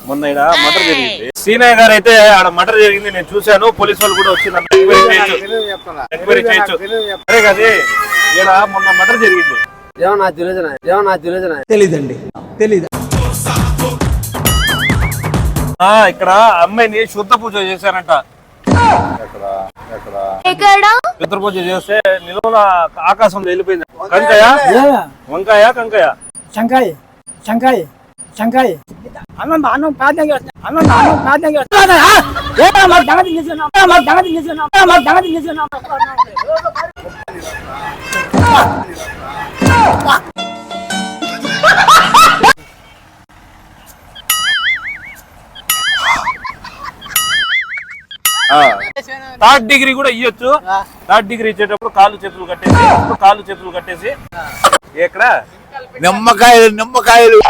మొన్న ఇక్కడ మటర్ జరిగింది. సీనయ్య గారు అయితే ఆడ మటర్ జరిగింది, నేను చూశాను. పోలీసు వాళ్ళు కూడా వచ్చి ఎంక్వైరీ చేయొచ్చు. సరే కదే ఇక్కడ మొన్న మటర్ జరిగింది. తెలీదండి, తెలీదు. ఇక్కడ అమ్మాయిని శుద్ధ పూజ చేశారంట. శుద్ధ పూజ చేస్తే నిలువున ఆకాశంలో వెళ్ళిపోయింది. కంకాయ వంకాయ కంకాయ శంకాయ శంకాయ శంకాయ అన్నం అన్నం ప్రార్థన చేస్తున్నాం. అన్నం అన్నం ప్రార్థన చేస్తున్నాం. థర్డ్ డిగ్రీ కూడా ఇయ్యొచ్చు. థర్డ్ డిగ్రీ ఇచ్చేటప్పుడు కాళ్ళు చేతులు కట్టేసి ఇక్కడ నిమ్మకాయలు